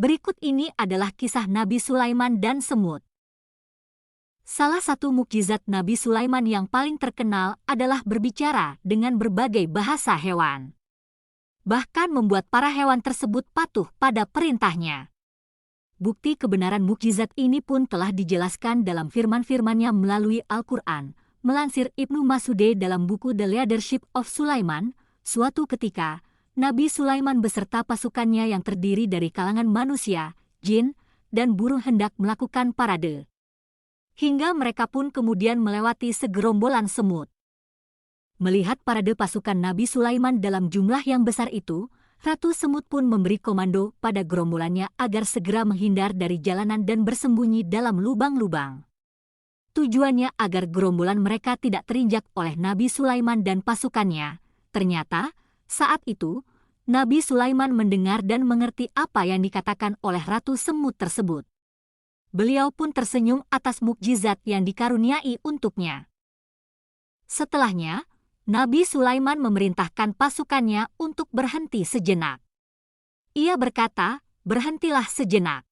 Berikut ini adalah kisah Nabi Sulaiman dan semut. Salah satu mukjizat Nabi Sulaiman yang paling terkenal adalah berbicara dengan berbagai bahasa hewan. Bahkan membuat para hewan tersebut patuh pada perintahnya. Bukti kebenaran mukjizat ini pun telah dijelaskan dalam firman-firmannya melalui Al-Quran. Melansir Ibnu Mas'ud dalam buku The Leadership of Sulaiman, suatu ketika, Nabi Sulaiman beserta pasukannya yang terdiri dari kalangan manusia, jin, dan burung hendak melakukan parade. Hingga mereka pun kemudian melewati segerombolan semut. Melihat parade pasukan Nabi Sulaiman dalam jumlah yang besar itu, Ratu Semut pun memberi komando pada gerombolannya agar segera menghindar dari jalanan dan bersembunyi dalam lubang-lubang. Tujuannya agar gerombolan mereka tidak terinjak oleh Nabi Sulaiman dan pasukannya. Ternyata, saat itu, Nabi Sulaiman mendengar dan mengerti apa yang dikatakan oleh Ratu Semut tersebut. Beliau pun tersenyum atas mukjizat yang dikaruniai untuknya. Setelahnya, Nabi Sulaiman memerintahkan pasukannya untuk berhenti sejenak. Ia berkata, "Berhentilah sejenak.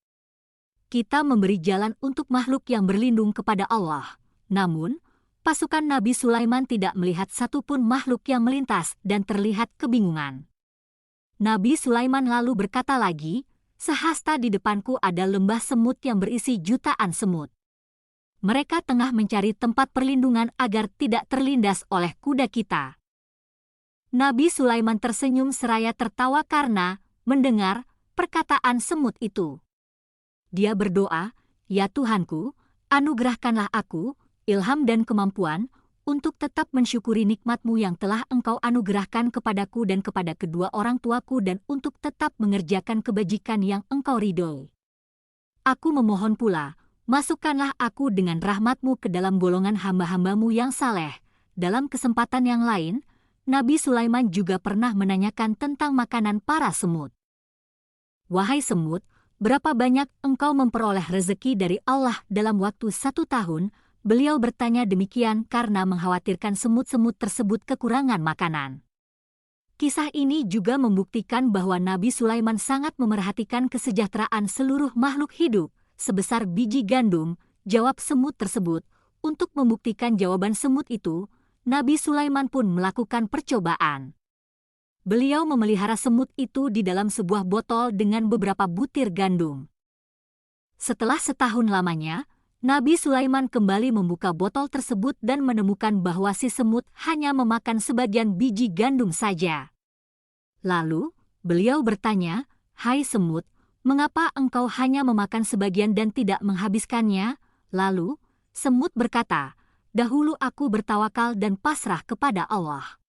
Kita memberi jalan untuk makhluk yang berlindung kepada Allah." Namun, pasukan Nabi Sulaiman tidak melihat satupun makhluk yang melintas dan terlihat kebingungan. Nabi Sulaiman lalu berkata lagi, "Sehasta di depanku ada lembah semut yang berisi jutaan semut. Mereka tengah mencari tempat perlindungan agar tidak terlindas oleh kuda kita." Nabi Sulaiman tersenyum seraya tertawa karena mendengar perkataan semut itu. Dia berdoa, "Ya Tuhanku, anugerahkanlah aku ilham dan kemampuan untuk tetap mensyukuri nikmat-Mu yang telah Engkau anugerahkan kepadaku dan kepada kedua orang tuaku dan untuk tetap mengerjakan kebajikan yang Engkau ridhoi. Aku memohon pula, masukkanlah aku dengan rahmat-Mu ke dalam golongan hamba-hamba-Mu yang saleh." Dalam kesempatan yang lain, Nabi Sulaiman juga pernah menanyakan tentang makanan para semut. "Wahai semut, berapa banyak engkau memperoleh rezeki dari Allah dalam waktu 1 tahun?" Beliau bertanya demikian karena mengkhawatirkan semut-semut tersebut kekurangan makanan. Kisah ini juga membuktikan bahwa Nabi Sulaiman sangat memerhatikan kesejahteraan seluruh makhluk hidup, sebesar biji gandum, jawab semut tersebut. Untuk membuktikan jawaban semut itu, Nabi Sulaiman pun melakukan percobaan. Beliau memelihara semut itu di dalam sebuah botol dengan beberapa butir gandum. Setelah setahun lamanya, Nabi Sulaiman kembali membuka botol tersebut dan menemukan bahwa si semut hanya memakan sebagian biji gandum saja. Lalu, beliau bertanya, "Hai semut, mengapa engkau hanya memakan sebagian dan tidak menghabiskannya?" Lalu, semut berkata, "Dahulu aku bertawakal dan pasrah kepada Allah.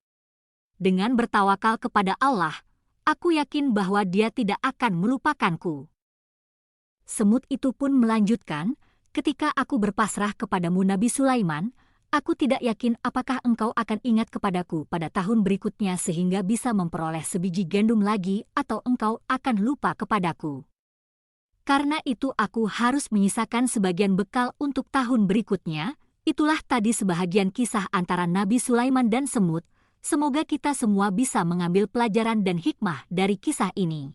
Dengan bertawakal kepada Allah, aku yakin bahwa Dia tidak akan melupakanku." Semut itu pun melanjutkan, "Ketika aku berpasrah kepadamu Nabi Sulaiman, aku tidak yakin apakah engkau akan ingat kepadaku pada tahun berikutnya sehingga bisa memperoleh sebiji gandum lagi atau engkau akan lupa kepadaku. Karena itu aku harus menyisakan sebagian bekal untuk tahun berikutnya." Itulah tadi sebahagian kisah antara Nabi Sulaiman dan semut. Semoga kita semua bisa mengambil pelajaran dan hikmah dari kisah ini.